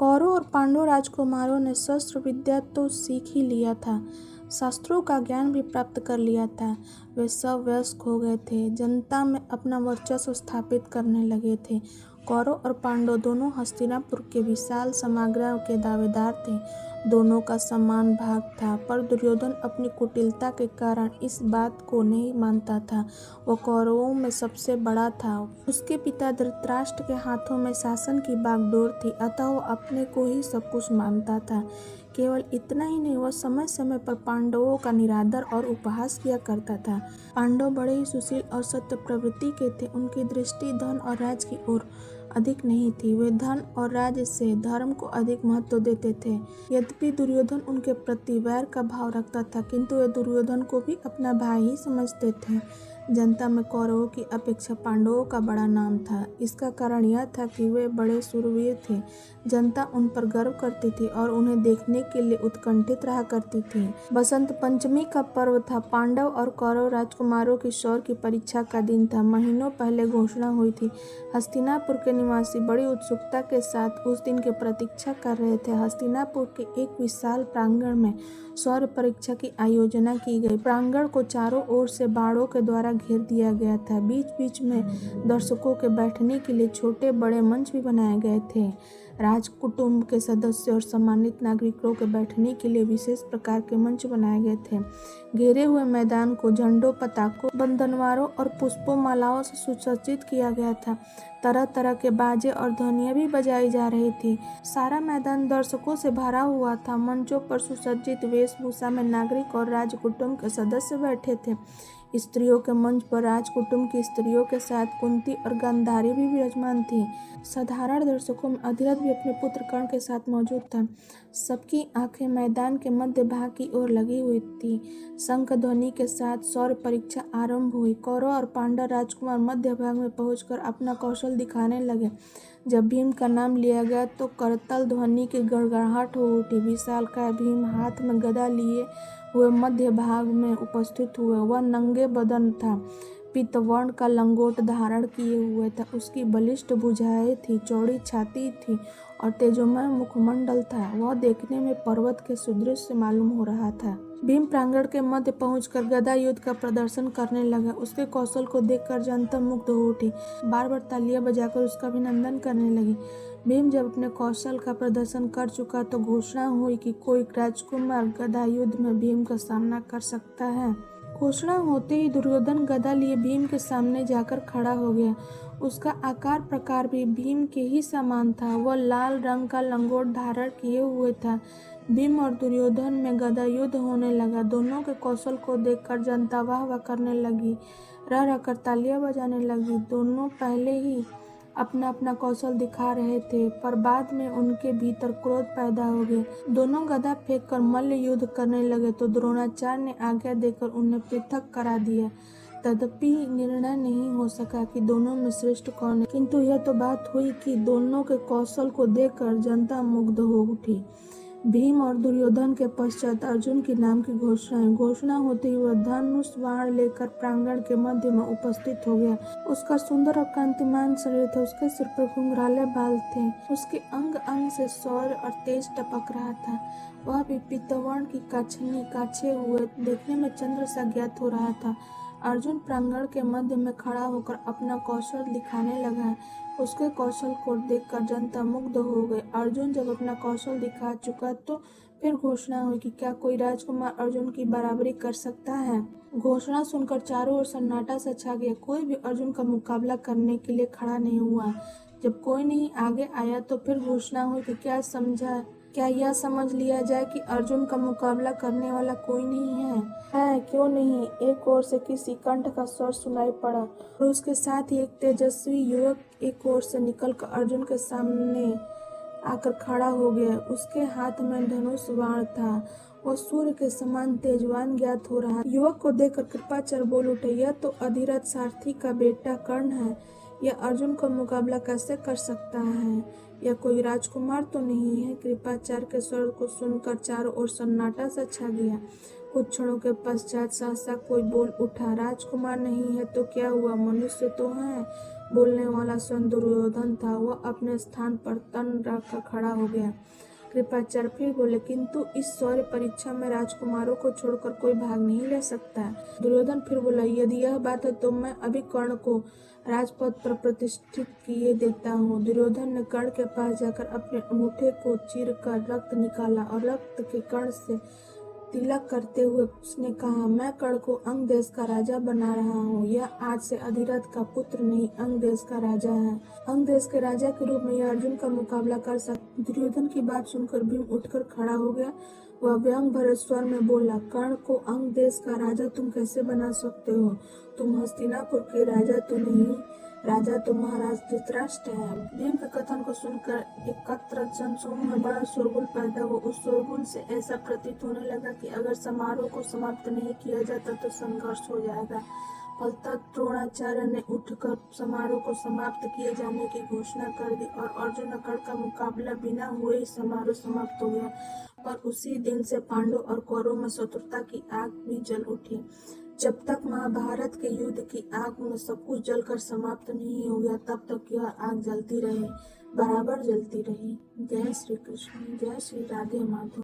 कौरव और पांडव राजकुमारों ने शस्त्र विद्या तो सीख ही लिया था, शास्त्रों का ज्ञान भी प्राप्त कर लिया था। वे सब वयस्क हो गए थे, जनता में अपना वर्चस्व स्थापित करने लगे थे। कौरव और पांडव दोनों हस्तिनापुर के विशाल समाग्र के दावेदार थे। दोनों का समान भाग था, पर दुर्योधन अपनी कुटिलता के कारण इस बात को नहीं मानता था। वह कौरवों में सबसे बड़ा था। उसके पिता धृतराष्ट्र के हाथों में शासन की बागडोर थी, अतः वह अपने को ही सब कुछ मानता था। केवल इतना ही नहीं, वह समय समय पर पांडवों का निरादर और उपहास किया करता था। पांडव बड़े ही सुशील और सत्य प्रवृत्ति के थे। उनकी दृष्टि धन और राज की ओर अधिक नहीं थी। वे धन और राज्य से धर्म को अधिक महत्व देते थे। यद्यपि दुर्योधन उनके प्रति वैर का भाव रखता था, किंतु वे दुर्योधन को भी अपना भाई ही समझते थे। जनता में कौरवों की अपेक्षा पांडवों का बड़ा नाम था। इसका कारण यह था कि वे बड़े शूरवीर थे। जनता उन पर गर्व करती थी और उन्हें देखने के लिए उत्कंठित रहा करती थी। बसंत पंचमी का पर्व था। पांडव और कौरव राजकुमारों की शौर्य की परीक्षा का दिन था। महीनों पहले घोषणा हुई थी। हस्तिनापुर के निवासी बड़ी उत्सुकता के साथ उस दिन की प्रतीक्षा कर रहे थे। हस्तिनापुर के एक विशाल प्रांगण में शौर्य परीक्षा की आयोजना की गई। प्रांगण को चारों ओर से बाड़ों के द्वारा घेर दिया गया था। बीच बीच में दर्शकों के बैठने के लिए छोटे बड़े मंच भी बनाए गए थे। राजकुटुंब के सदस्यों और सम्मानित नागरिकों के बैठने के लिए विशेष प्रकार के मंच बनाए गए थे। घेरे हुए मैदान को झंडों, पताकों, बंधनवारों और पुष्पों मालाओं से सुसज्जित किया गया था। तरह तरह के बाजे और ध्वनियां भी बजाई जा रही थी। सारा मैदान दर्शकों से भरा हुआ था। मंचों पर सुसज्जित वेशभूषा में नागरिक और राजकुटुंब के सदस्य बैठे थे। स्त्रियों के मंच पर राजकुटुंब की स्त्रियों के साथ कुंती और गांधारी भी विराजमान थी। साधारण दर्शकों में अधिरथ भी अपने पुत्र कर्ण के साथ मौजूद था। सबकी आंखें मैदान के मध्य भाग की ओर लगी हुई थी। शंख ध्वनि के साथ शौर्य परीक्षा आरंभ हुई। कौरव और पांडव राजकुमार मध्य भाग में पहुंचकर अपना कौशल दिखाने लगे। जब भीम का नाम लिया गया तो करतल ध्वनि की गड़गड़ाहट हो उठी। विशालकाय भीम हाथ में गदा लिए हुए मध्य भाग में उपस्थित हुए। वह नंगे बदन था, पीतवर्ण का लंगोट धारण किए हुए था। उसकी बलिष्ठ भुजाएं थी, चौड़ी छाती थी और तेजोमय मुखमंडल था। वह देखने में पर्वत के सदृश से मालूम हो रहा था। भीम प्रांगण के मध्य पहुंचकर गदा युद्ध का प्रदर्शन करने लगा। उसके कौशल को देखकर जनता मुग्ध हो उठी। बार बार तालियां बजाकर उसका अभिनंदन करने लगी। भीम जब अपने कौशल का प्रदर्शन कर चुका तो घोषणा हुई कि कोई राजकुमार गदा युद्ध में भीम का सामना कर सकता है। घोषणा होते ही दुर्योधन गदा लिए भीम के सामने जाकर खड़ा हो गया। उसका आकार प्रकार भी भीम के ही समान था। वह लाल रंग का लंगोट धारण किए हुए था। भीम और दुर्योधन में गदा युद्ध होने लगा। दोनों के कौशल को देखकर जनता वाह वाह करने लगी, रह रहकर तालियां बजाने लगी। दोनों पहले ही अपना अपना कौशल दिखा रहे थे, पर बाद में उनके भीतर क्रोध पैदा हो गया। दोनों गदा फेंक कर मल्ल युद्ध करने लगे तो द्रोणाचार्य ने आज्ञा देकर उन्हें पृथक करा दिया। तदपि निर्णय नहीं हो सका कि दोनों में श्रेष्ठ कौन है, किंतु यह तो बात हुई कि दोनों के कौशल को देखकर जनता मुग्ध हो उठी। भीम और दुर्योधन के पश्चात अर्जुन के नाम की घोषणा होते ही वह धनुष बाण लेकर प्रांगण के मध्य में उपस्थित हो गया। उसका सुंदर और कांतिमान शरीर था। उसके सिर पर घुंघराले बाल थे। उसके अंग अंग से शौर्य और तेज टपक रहा था। वह भी पीतवर्ण की कछनी काछे हुए देखने में चंद्र सा ज्ञात हो रहा था। अर्जुन प्रांगण के मध्य में खड़ा होकर अपना कौशल दिखाने लगा। उसके कौशल को देखकर जनता मुग्ध हो गई। अर्जुन जब अपना कौशल दिखा चुका तो फिर घोषणा हुई कि क्या कोई राजकुमार अर्जुन की बराबरी कर सकता है। घोषणा सुनकर चारों ओर सन्नाटा सा छा गया। कोई भी अर्जुन का मुकाबला करने के लिए खड़ा नहीं हुआ। जब कोई नहीं आगे आया तो फिर घोषणा हुई कि क्या यह समझ लिया जाए कि अर्जुन का मुकाबला करने वाला कोई नहीं है? क्यों नहीं? एक ओर से किसी कंठ का स्वर सुनाई पड़ा और उसके साथ ही एक तेजस्वी युवक एक ओर से निकलकर अर्जुन के सामने आकर खड़ा हो गया। उसके हाथ में धनुष बाण था। वह सूर्य के समान तेजवान ज्ञात हो रहा। युवक को देखकर कृपाचार्य बोल उठे, यह तो अधिरथ सारथी का बेटा कर्ण है। यह अर्जुन का मुकाबला कैसे कर सकता है? यह कोई राजकुमार तो नहीं है। कृपाचार्य के स्वर को सुनकर चारों ओर सन्नाटा सा छा गया। कुछ क्षणों के पश्चात सहसा कोई बोल उठा, राजकुमार नहीं है तो क्या हुआ, मनुष्य तो है। बोलने वाला स्वयं दुर्योधन था। वह अपने स्थान पर तन रखकर खड़ा हो गया। कृपाचार्य फिर बोले, किंतु इस शौर्य परीक्षा में राजकुमारों को छोड़कर कोई भाग नहीं ले सकता। दुर्योधन फिर बोला, यदि यह बात है तो मैं अभी कर्ण को राजपद पर प्रतिष्ठित किए देता हूँ। दुर्योधन ने कर्ण के पास जाकर अपने अंगूठे को चीरकर रक्त निकाला और रक्त के कण से तिलक करते हुए उसने कहा, मैं कर्ण को अंग देश का राजा बना रहा हूँ। यह आज से अधिरथ का पुत्र नहीं, अंग देश का राजा है। अंग देश के राजा के रूप में यह अर्जुन का मुकाबला कर सकता। दुर्योधन की बात सुनकर भीम उठकर खड़ा हो गया। वह व्यंग भरे स्वर में बोला, कर्ण को अंग देश का राजा तुम कैसे बना सकते हो? तुम हस्तिनापुर के राजा तो नहीं, राजा तो महाराज धृतराष्ट्र है। भीम के कथन को सुनकर एकत्र जनसमूह में बड़ा शोरगुल पैदा हुआ। उस शोरगुल से ऐसा प्रतीत होने लगा कि अगर समारोह को समाप्त नहीं किया जाता तो संघर्ष हो जाएगा। फलतः द्रोणाचार्य ने उठकर समारोह को समाप्त किए जाने की घोषणा कर दी और अर्जुन कर्ण का मुकाबला बिना हुए ही समारोह समाप्त हो गया। पर उसी दिन से पांडव और कौरवों में शत्रुता की आग भी जल उठी। जब तक महाभारत के युद्ध की आग में सब कुछ जलकर समाप्त नहीं हो गया, तब तक यह आग जलती रही, बराबर जलती रही। जय श्री कृष्ण, जय श्री राधे माधव।